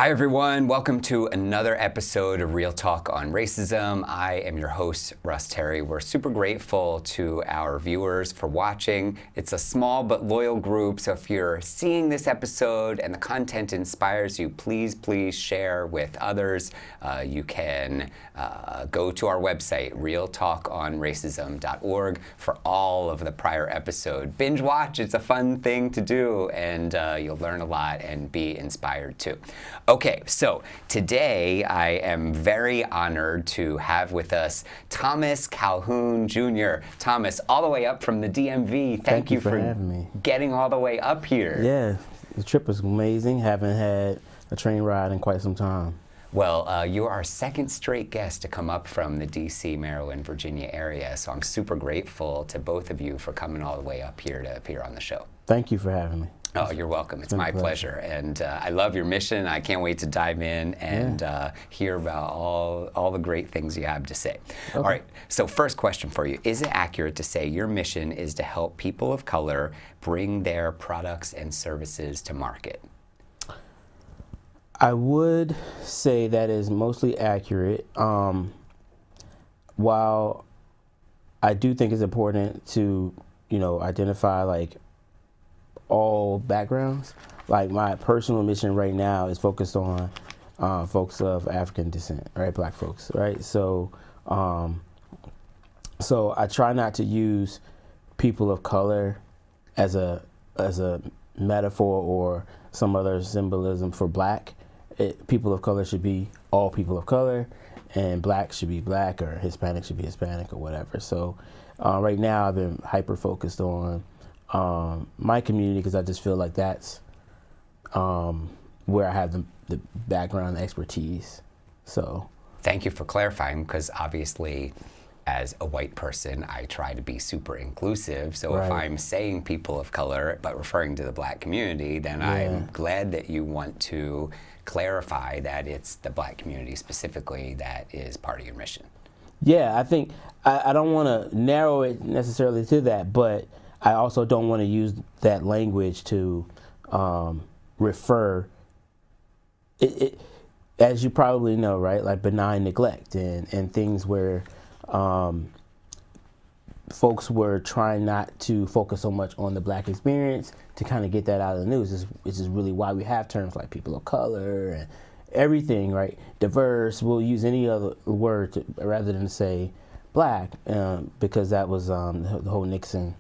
Hi everyone, welcome to another episode of Real Talk on Racism. I am your host, Russ Terry. We're super grateful to our viewers for watching. It's a small but loyal group, so if you're seeing this episode and the content inspires you, please share with others. You can go to our website, realtalkonracism.org, for all of the prior episode. Binge watch, it's a fun thing to do, and you'll learn a lot and be inspired too. Okay, so today I am very honored to have with us Thomas Calhoun Jr. Thomas, all the way up from the DMV. Thank you for having me. Getting all the way up here. Yeah, the trip was amazing. Haven't had a train ride in quite some time. Well, you are our second straight guest to come up from the DC, Maryland, Virginia area, so I'm super grateful to both of you for coming all the way up here to appear on the show. Thank you for having me. Oh, you're welcome. It's my pleasure. And I love your mission. I can't wait to dive in and hear about all the great things you have to say. Okay. All right, so first question for you. Is it accurate to say your mission is to help people of color bring their products and services to market? I would say that is mostly accurate. While I do think it's important to, identify all backgrounds, my personal mission right now is focused on folks of African descent, right? Black folks, right? So I try not to use people of color as a metaphor or some other symbolism for black. People of color should be all people of color, and black should be black, or Hispanic should be Hispanic, or whatever. So right now I've been hyper focused on my community, because I just feel like that's where I have the background, the expertise. So thank you for clarifying, because obviously as a white person I try to be super inclusive, so if I'm saying people of color but referring to the black community, then I'm glad that you want to clarify that it's the black community specifically that is part of your mission. Yeah, I think I don't want to narrow it necessarily to that, but I also don't want to use that language to refer it, as you probably know, right? Like benign neglect and things where folks were trying not to focus so much on the black experience to kind of get that out of the news. This is really why we have terms like people of color and everything, right? Diverse. We'll use any other word rather than say black, because that was the whole Nixon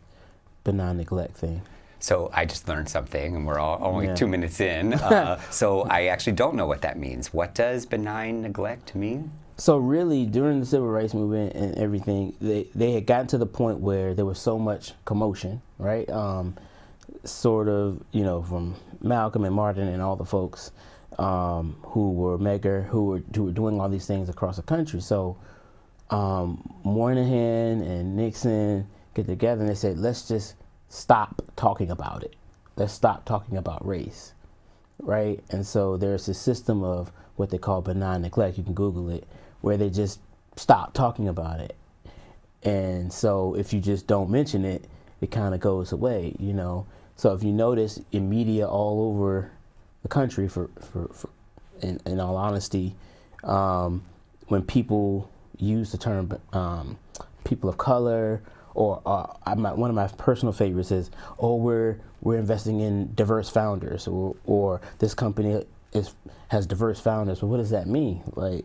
benign neglect thing. So I just learned something, and we're only 2 minutes in. So I actually don't know what that means. What does benign neglect mean? So really, during the civil rights movement and everything, they had gotten to the point where there was so much commotion, right? Sort of, from Malcolm and Martin and all the folks who were who were doing all these things across the country. So Moynihan and Nixon get together and they said, let's just stop talking about it. Let's stop talking about race, right? And so there's a system of what they call benign neglect. You can Google it, where they just stop talking about it. And so if you just don't mention it, it kind of goes away, So if you notice in media all over the country, in all honesty, when people use the term people of color, or one of my personal favorites is, we're investing in diverse founders, or this company has diverse founders. Well, what does that mean? What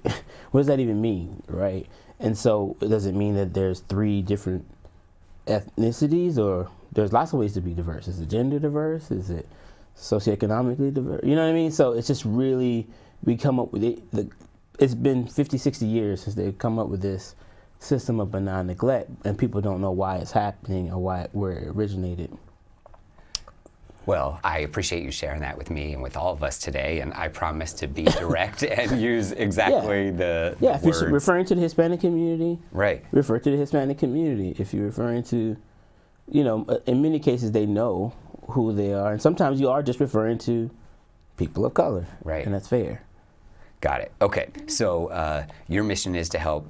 does that even mean, right? And so does it mean that there's 3 different ethnicities, or there's lots of ways to be diverse? Is it gender diverse? Is it socioeconomically diverse? You know what I mean? So it's just really, we come up with it. It's been 50, 60 years since they've come up with this system of benign neglect, and people don't know why it's happening or where it originated. Well, I appreciate you sharing that with me and with all of us today, and I promise to be direct and use exactly the if words. you're referring to the Hispanic community, right? Refer to the Hispanic community. If you're referring to, in many cases they know who they are, and sometimes you are just referring to people of color, right? And that's fair. Got it. Okay, so your mission is to help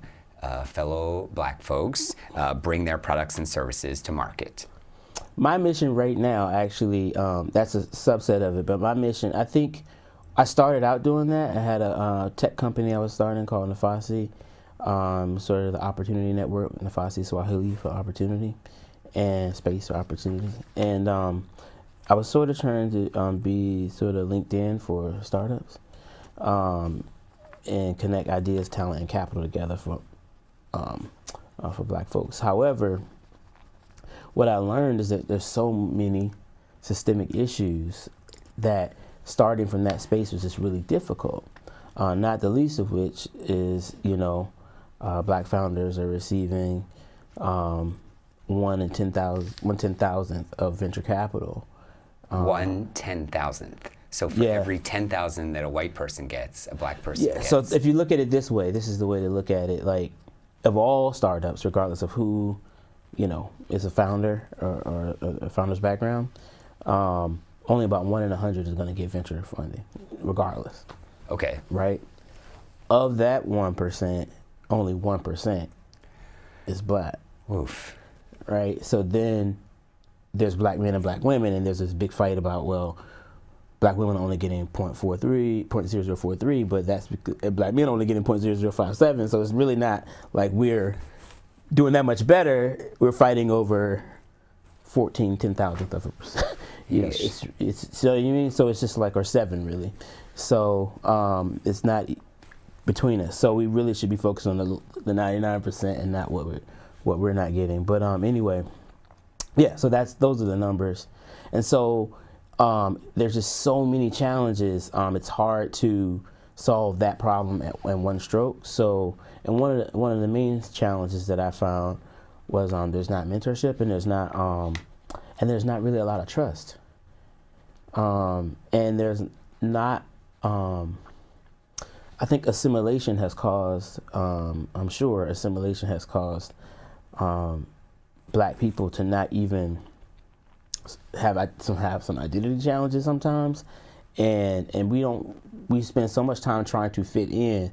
fellow black folks bring their products and services to market. My mission right now, actually, that's a subset of it, but my mission, I think I started out doing that. I had a tech company I was starting called Nafasi, sort of the Opportunity Network, Nafasi Swahili for opportunity, and space for opportunity. And I was sort of trying to be sort of LinkedIn for startups, and connect ideas, talent, and capital together for Black folks. However, what I learned is that there's so many systemic issues that starting from that space was just really difficult. Not the least of which is, Black founders are receiving 1/10,000th of venture capital. 1/10,000th. So for every 10,000 that a white person gets, a Black person gets. So if you look at it this way, this is the way to look at it. Like, of all startups, regardless of who, is a founder or a founder's background, only about 1 in 100 is going to get venture funding, regardless. Okay. Right? Of that 1%, only 1% is Black. Oof. Right? So then there's Black men and Black women, and there's this big fight about, well, Black women are only getting 0.0043, but that's because Black men are only getting 0.0057. So it's really not like we're doing that much better. We're fighting over 10,000th of a percent. It's so you mean, so it's just like, or 7 really. So it's not between us. So we really should be focused on the 99% and not what we're not getting. But anyway, so those are the numbers, and so there's just so many challenges. It's hard to solve that problem in one stroke. So, and one of the main challenges that I found was there's not mentorship, and there's not really a lot of trust. And there's not, I think assimilation has caused, I'm sure assimilation has caused Black people to not even have some identity challenges sometimes. And we spend so much time trying to fit in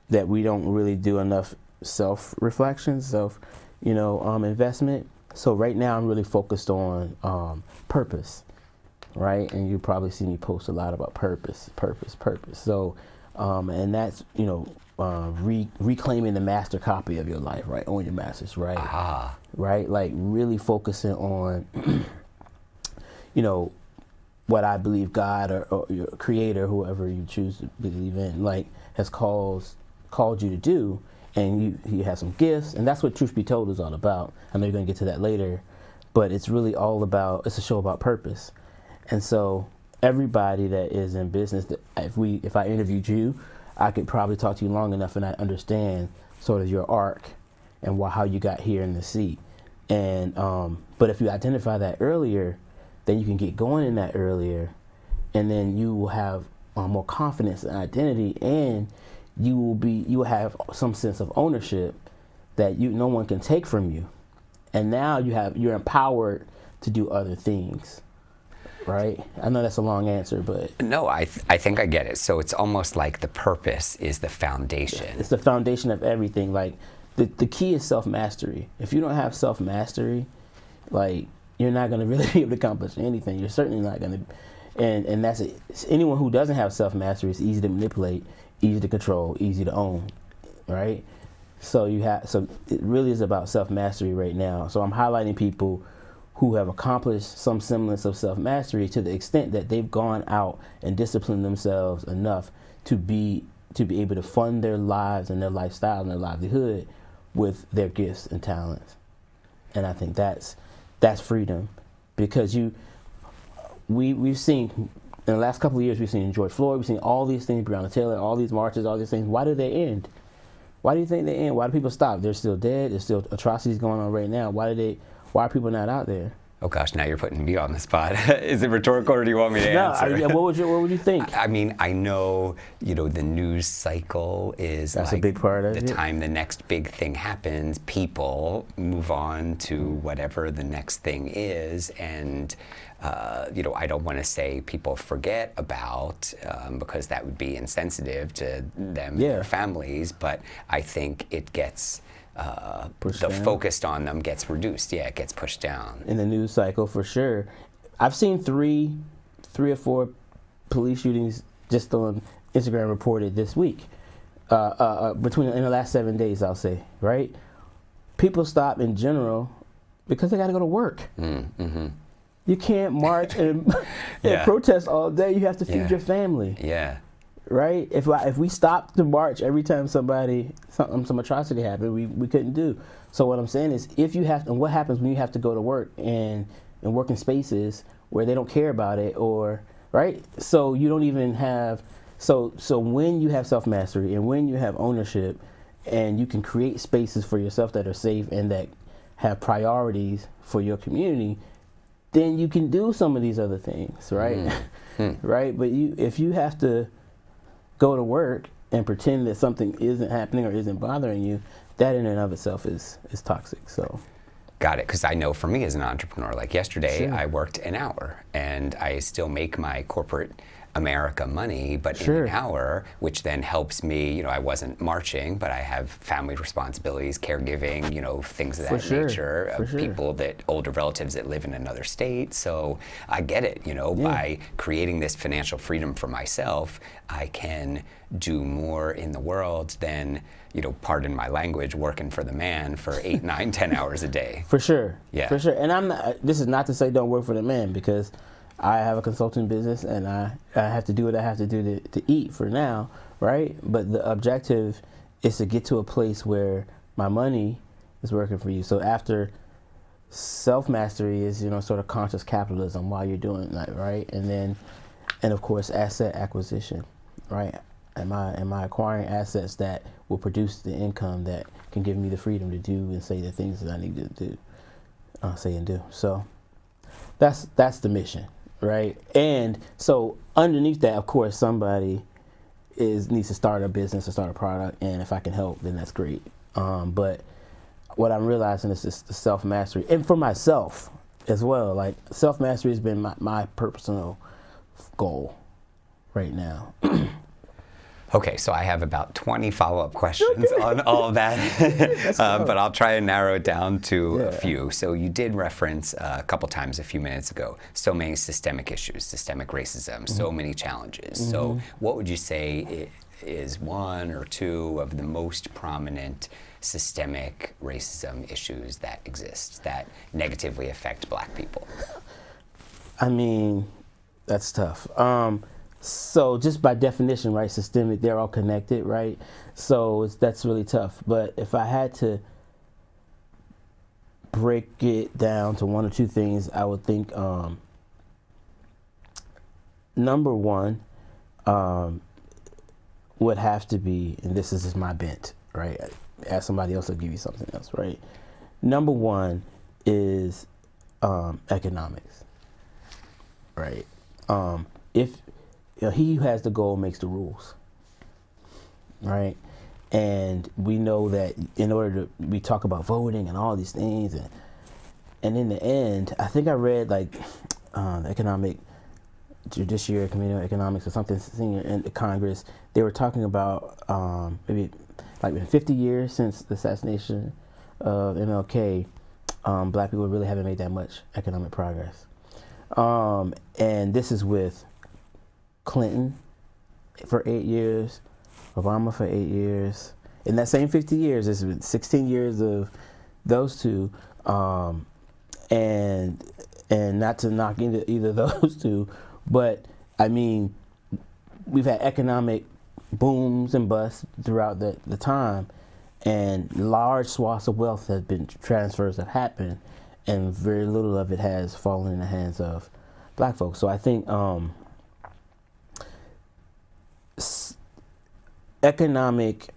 that we don't really do enough self-reflection, investment. So right now I'm really focused on purpose, right? And you probably see me post a lot about purpose. So, and that's, reclaiming the master copy of your life, right? Own your masters, right? Ah. Right? Like really focusing on, what I believe God or your creator, whoever you choose to believe in, like has called you to do. And you have some gifts, and that's what Truth Be Told is all about. I know you're going to get to that later, but it's really all about, it's a show about purpose. And so everybody that is in business, if I interviewed you, I could probably talk to you long enough and I understand sort of your arc and how you got here in the seat. And but if you identify that earlier, then you can get going in that earlier, and then you will have more confidence and identity, and you will have some sense of ownership that no one can take from you. And now you're empowered to do other things. Right? I know that's a long answer, but no, I think I get it. So it's almost like the purpose is the foundation. It's the foundation of everything. Like the key is self-mastery. If you don't have self-mastery, like you're not going to really be able to accomplish anything. You're certainly not going to, and that's it. Anyone who doesn't have self-mastery is easy to manipulate, easy to control, easy to own, right? So it really is about self-mastery right now. So I'm highlighting people who have accomplished some semblance of self-mastery to the extent that they've gone out and disciplined themselves enough to be able to fund their lives and their lifestyle and their livelihood with their gifts and talents. And I think that's freedom, because we've seen in the last couple of years, we've seen George Floyd, we've seen all these things, Breonna Taylor, all these marches, all these things. Why do they end? Why do you think they end? Why do people stop? They're still dead. There's still atrocities going on right now. Why are people not out there? Oh gosh, now you're putting me on the spot. Is it rhetorical, or do you want me to answer? What would you think? I mean, I know, the news cycle is that's like a big part of the it. Time the next big thing happens, people move on to whatever the next thing is, and I don't want to say people forget about, because that would be insensitive to them and their families, but I think it gets focused on them gets reduced. Yeah, it gets pushed down. In the news cycle, for sure. I've seen three or four police shootings just on Instagram reported this week. In the last 7 days, I'll say, right? People stop in general because they got to go to work. Mm-hmm. You can't march and protest all day. You have to feed your family. Yeah. Right? If we stopped to march every time some atrocity happened, we couldn't do. So what I'm saying is, and what happens when you have to go to work and work in spaces where they don't care about it, or right? So you don't even have. So when you have self-mastery and when you have ownership and you can create spaces for yourself that are safe and that have priorities for your community, then you can do some of these other things, right? Right? But if you have to go to work and pretend that something isn't happening or isn't bothering you, that in and of itself is toxic. So. Got it, because I know for me as an entrepreneur, like yesterday, Sure. I worked an hour and I still make my corporate America money, but Sure. in an hour, which then helps me, I wasn't marching, but I have family responsibilities, caregiving, things of that nature, people older relatives that live in another state. So I get it, by creating this financial freedom for myself, I can do more in the world than, pardon my language, working for the man for 8, 9, 10 hours a day. For sure. Yeah. For sure. And this is not to say don't work for the man, because I have a consulting business and I have to do what I have to do to eat for now, right? But the objective is to get to a place where my money is working for you. So after self-mastery is, sort of conscious capitalism while you're doing that, right? And of course, asset acquisition, right? Am I acquiring assets that will produce the income that can give me the freedom to do and say the things that I need to do, say and do. So that's the mission. Right, and so underneath that, of course, somebody needs to start a business or start a product, and if I can help, then that's great. But what I'm realizing is just the self-mastery, and for myself as well. Like, self-mastery has been my personal goal right now. Okay, so I have about 20 follow-up questions on all of that, but I'll try and narrow it down to a few. So you did reference a couple times a few minutes ago, so many systemic issues, systemic racism, so many challenges. So what would you say is one or two of the most prominent systemic racism issues that exist that negatively affect Black people? I mean, that's tough. So just by definition, right, systemic, they're all connected, right? So that's really tough. But if I had to break it down to one or two things, I would think number one would have to be, and this is just my bent, right? Ask somebody else, will give you something else, right? Number one is economics, right? If he who has the goal makes the rules, right? And we know that we talk about voting and all these things, and in the end, I think I read like economic judiciary, community economics or something senior in the Congress. They were talking about maybe like in 50 years since the assassination of MLK, Black people really haven't made that much economic progress. And this is with Clinton for 8 years, Obama for 8 years. In that same 50 years, it's been 16 years of those two, and not to knock into either of those two, but I mean, we've had economic booms and busts throughout the time, and large swaths of wealth have been transfers have happened, and very little of it has fallen in the hands of Black folks. So I think economic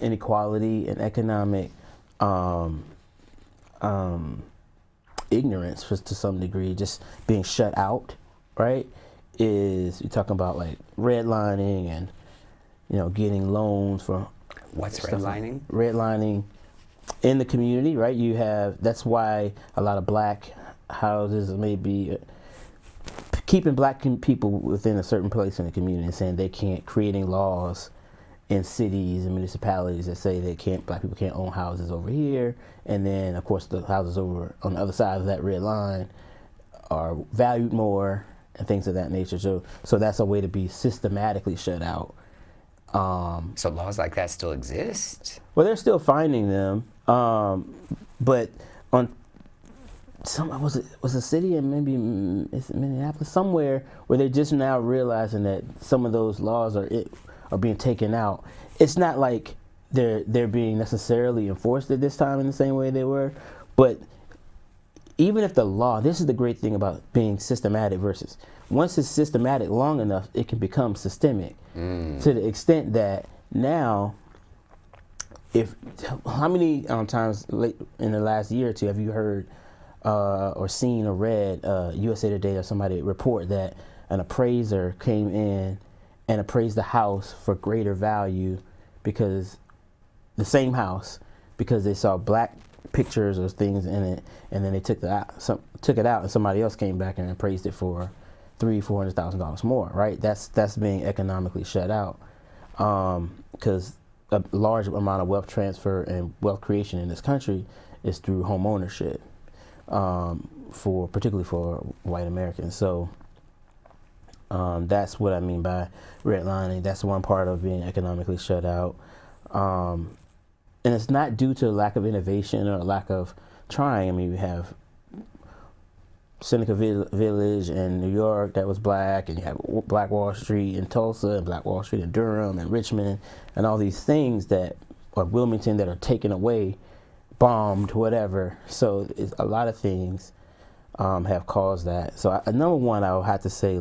inequality and economic ignorance, to some degree, just being shut out, right? You're talking about like redlining and getting loans for what's redlining? Redlining in the community, right? That's why a lot of Black houses may be keeping Black people within a certain place in the community and saying they can't, creating laws in cities and municipalities that say Black people can't own houses over here, and then of course the houses over on the other side of that red line are valued more and things of that nature. So that's a way to be systematically shut out. So laws like that still exist? Well, they're still finding them, but on some was a city in maybe is it Minneapolis somewhere where they're just now realizing that some of those laws are being taken out. It's not like they're being necessarily enforced at this time in the same way they were, but even if the law, this is the great thing about being systematic versus once it's systematic long enough, it can become systemic to the extent that now, how many times late in the last year or two have you heard or seen or read USA Today or somebody report that an appraiser came in and appraised the house for greater value because the same house because they saw black pictures or things in it, and then they took it out, and somebody else came back and appraised it for $300,000-$400,000 more. Right? That's being economically shut out because a large amount of wealth transfer and wealth creation in this country is through home ownership, particularly for white Americans. So that's what I mean by redlining. That's one part of being economically shut out. And it's not due to lack of innovation or lack of trying. I mean, we have Seneca Village in New York that was black, and you have Black Wall Street in Tulsa, and Black Wall Street in Durham and Richmond, and all these things or Wilmington that are taken away, bombed, whatever. So a lot of things have caused that. So number one, I would have to say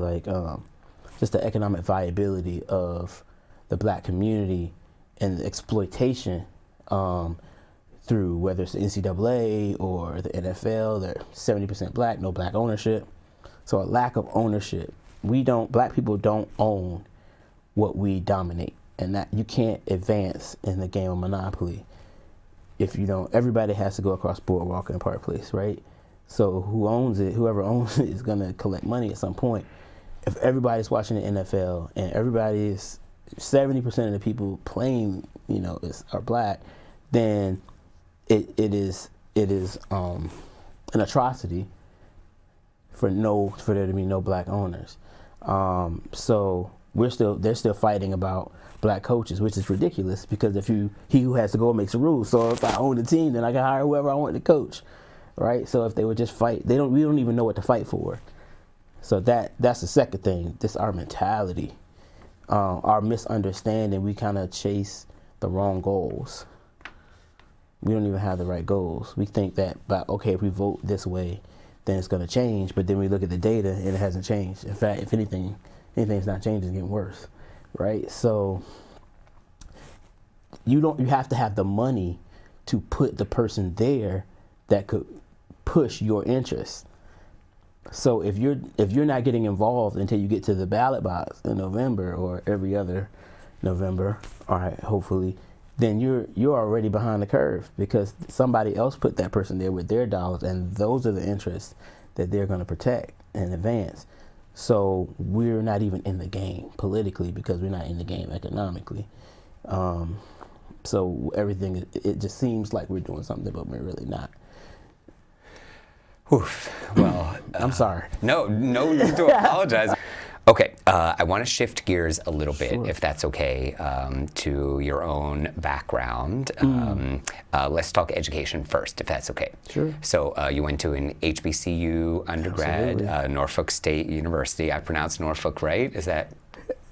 just the economic viability of the black community and the exploitation through whether it's the NCAA or the NFL. They're 70% black, no black ownership. So a lack of ownership. Black people don't own what we dominate, and that you can't advance in the game of Monopoly if you don't. Everybody has to go across Boardwalk and Park Place, right? So whoever owns it is gonna collect money at some point. If everybody's watching the NFL and 70% of the people playing, are black, then it is an atrocity for there to be no black owners. So they're still fighting about black coaches, which is ridiculous because he who has to go makes the rules. So if I own the team, then I can hire whoever I want to coach, right? So if they would just fight, we don't even know what to fight for. So that's the second thing. This our mentality, our misunderstanding. We kind of chase the wrong goals. We don't even have the right goals. We think that, if we vote this way, then it's going to change. But then we look at the data and it hasn't changed. In fact, if anything's not changing, it's getting worse, right? So you have to have the money to put the person there that could push your interests. So if you're not getting involved until you get to the ballot box in November or every other November, all right, hopefully, then you're already behind the curve because somebody else put that person there with their dollars, and those are the interests that they're going to protect and advance. So we're not even in the game politically because we're not in the game economically. So everything, it just seems like we're doing something, but we're really not. Oof. Well, I'm sorry. No need to apologize. Okay, I want to shift gears a little bit, if that's okay, to your own background. Let's talk education first, if that's okay. Sure. So you went to an HBCU undergrad, Norfolk State University. I pronounced Norfolk right? Is that?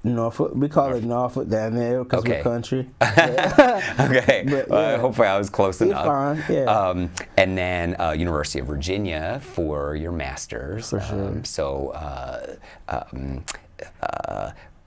Norfolk. We call it Norfolk down there because we're country. Okay. But, yeah. Hopefully I was close enough. Fine. Yeah. And then University of Virginia for your master's. For sure.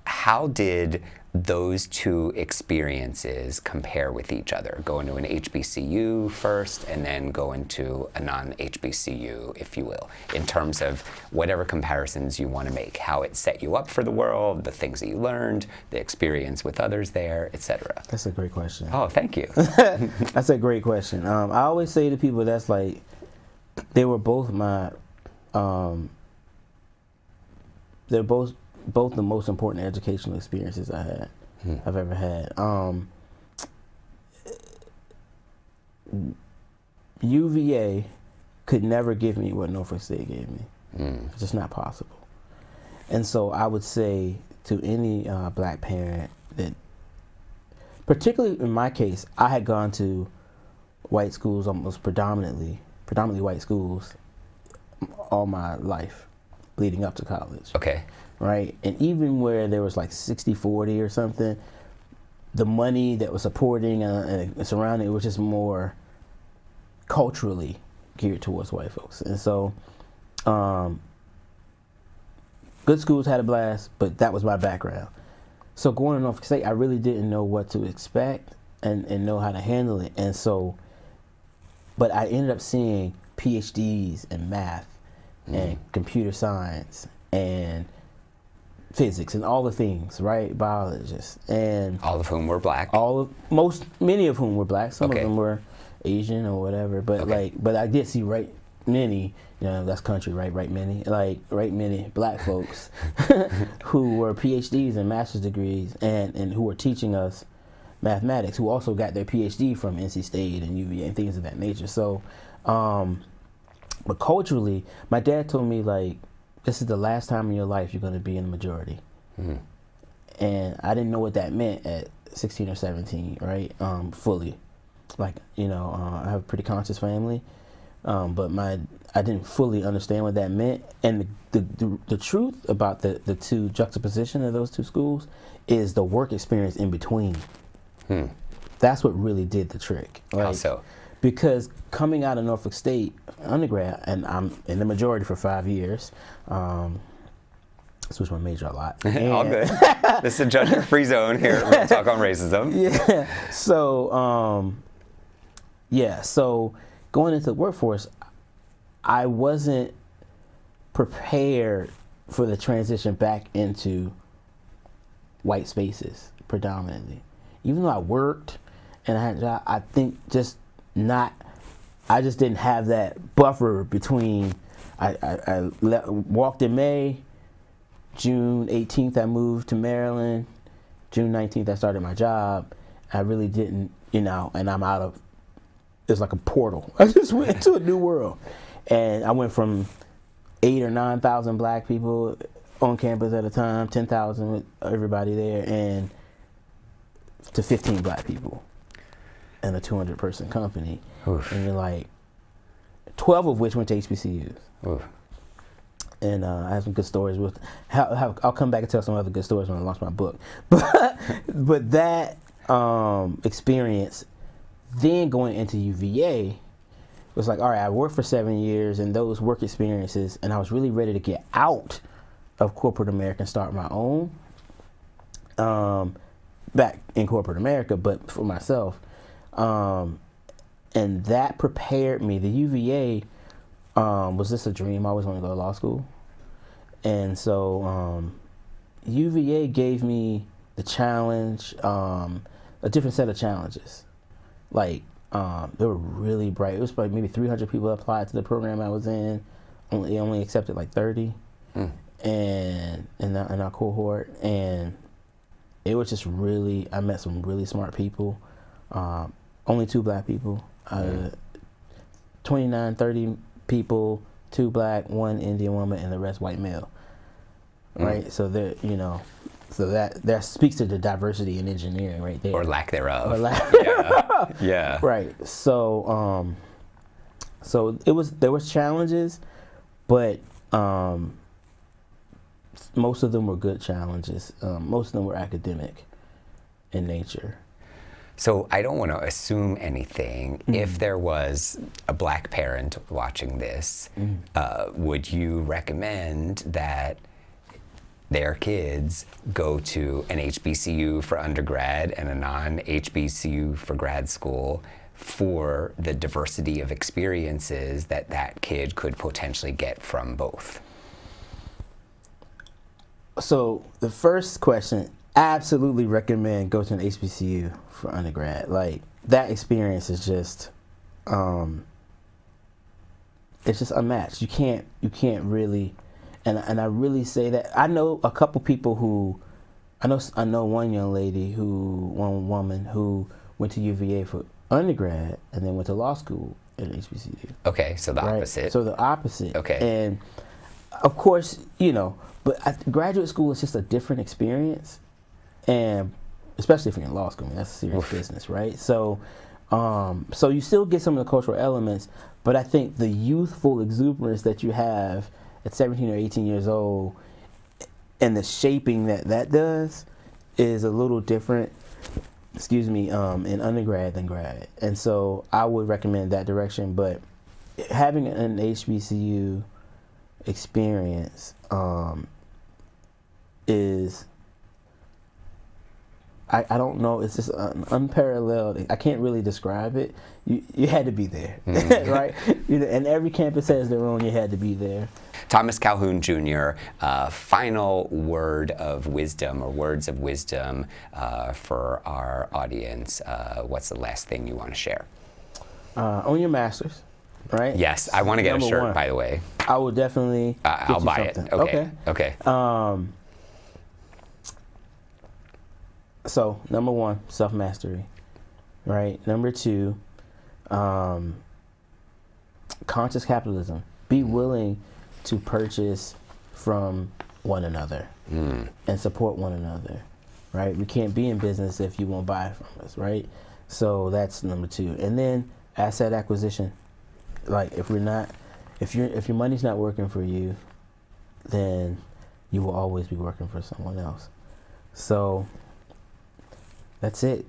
How did those two experiences compare with each other? Going to an HBCU first and then going to a non-HBCU, if you will, in terms of whatever comparisons you want to make, how it set you up for the world, the things that you learned, the experience with others there, etc. That's a great question. Oh, thank you. That's a great question. I always say to people that's like, they were both my, they're both the most important educational experiences I've ever had. UVA could never give me what Norfolk State gave me. It's just not possible. And so I would say to any black parent that, particularly in my case, I had gone to white schools, almost predominantly white schools, all my life leading up to college. Okay. Right? And even where there was like 60-40 or something, the money that was supporting and surrounding it was just more culturally geared towards white folks. And so good schools had a blast, but that was my background. So going to Norfolk State, I really didn't know what to expect and know how to handle it. And so, but I ended up seeing PhDs in math and computer science and physics and all the things, right? Biologists, and all of whom were black. Many of whom were black. Some Okay. of them were Asian or whatever. But Okay. but I did see many. That's country, right? Many black folks who were PhDs and master's degrees and who were teaching us mathematics, who also got their PhD from NC State and UVA and things of that nature. So, but culturally, my dad told me, like, this is the last time in your life you're going to be in the majority. And I didn't know what that meant at 16 or 17, right? Fully. Like, I have a pretty conscious family, but I didn't fully understand what that meant. And the truth about the two juxtaposition of those two schools is the work experience in between. That's what really did the trick. Like, How so? Because coming out of Norfolk State undergrad, and I'm in the majority for 5 years, switched my major a lot. All good. This is a judgment-free zone here. We'll talk on racism. Yeah. So going into the workforce, I wasn't prepared for the transition back into white spaces predominantly. Even though I worked and I had a job, I think I just didn't have that buffer between. I walked in May, June 18th I moved to Maryland, June 19th I started my job. I really didn't, and I'm out of. It's like a portal. I just went into a new world, and I went from 8,000 or 9,000 black people on campus at a time, 10,000 with everybody there, and to 15 black people in a 200-person company. Oof. And you're like, 12 of which went to HBCUs. Oof. And I have some good stories with. I'll come back and tell some other good stories when I launch my book. But that experience, then going into UVA, was like, all right, I worked for 7 years and those work experiences, and I was really ready to get out of corporate America and start my own. Back in corporate America, but for myself. And that prepared me. The UVA was just a dream. I always wanted to go to law school. And so UVA gave me the challenge, a different set of challenges. Like, they were really bright. It was like maybe 300 people applied to the program I was in. They only accepted like 30 and in our cohort. And it was just really, I met some really smart people. Only 2 black people. 29, 30 people, 2 black, 1 Indian woman, and the rest white male. Right? So there, so that speaks to the diversity in engineering right there. Or lack thereof. Yeah. Right. So there was challenges, but most of them were good challenges. Most of them were academic in nature. So I don't want to assume anything. If there was a black parent watching this, would you recommend that their kids go to an HBCU for undergrad and a non-HBCU for grad school for the diversity of experiences that kid could potentially get from both? So the first question, absolutely recommend go to an HBCU for undergrad. Like, that experience is just, it's just unmatched. You can't really, and I really say that. I know a couple people who, I know one one woman who went to UVA for undergrad and then went to law school at HBCU. Okay, so the opposite. So the opposite. Okay. And of course, but graduate school is just a different experience, and especially if you're in law school, that's serious business, right? So, so you still get some of the cultural elements, but I think the youthful exuberance that you have at 17 or 18 years old, and the shaping that does, is a little different. In undergrad than grad, and so I would recommend that direction. But having an HBCU experience is, I don't know, it's just unparalleled. I can't really describe it. You had to be there, right? And every campus has their own. You had to be there. Thomas Calhoun Jr., final word of wisdom or words of wisdom for our audience. What's the last thing you want to share? Own your masters, right? Yes, I want to get a shirt, one. by the way. I will definitely I'll buy something. it. Okay. So, number one, self-mastery, right? Number two, conscious capitalism. Be willing to purchase from one another and support one another, right? We can't be in business if you won't buy from us, right? So that's number two. And then asset acquisition. Like if your money's not working for you, then you will always be working for someone else. So that's it.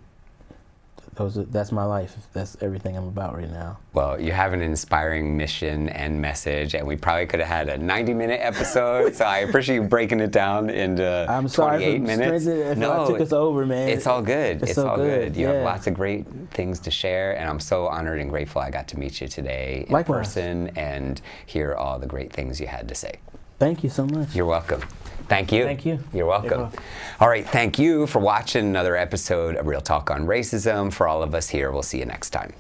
That's my life. That's everything I'm about right now. Well, you have an inspiring mission and message, and we probably could have had a 90-minute episode, so I appreciate you breaking it down into 28 minutes. I took us over, man. It's all good. It's all good. You yeah. have lots of great things to share, and I'm so honored and grateful I got to meet you today in person and hear all the great things you had to say. Thank you so much. You're welcome. Thank you. Thank you. You're welcome. All right, thank you for watching another episode of Real Talk on Racism. For all of us here, we'll see you next time.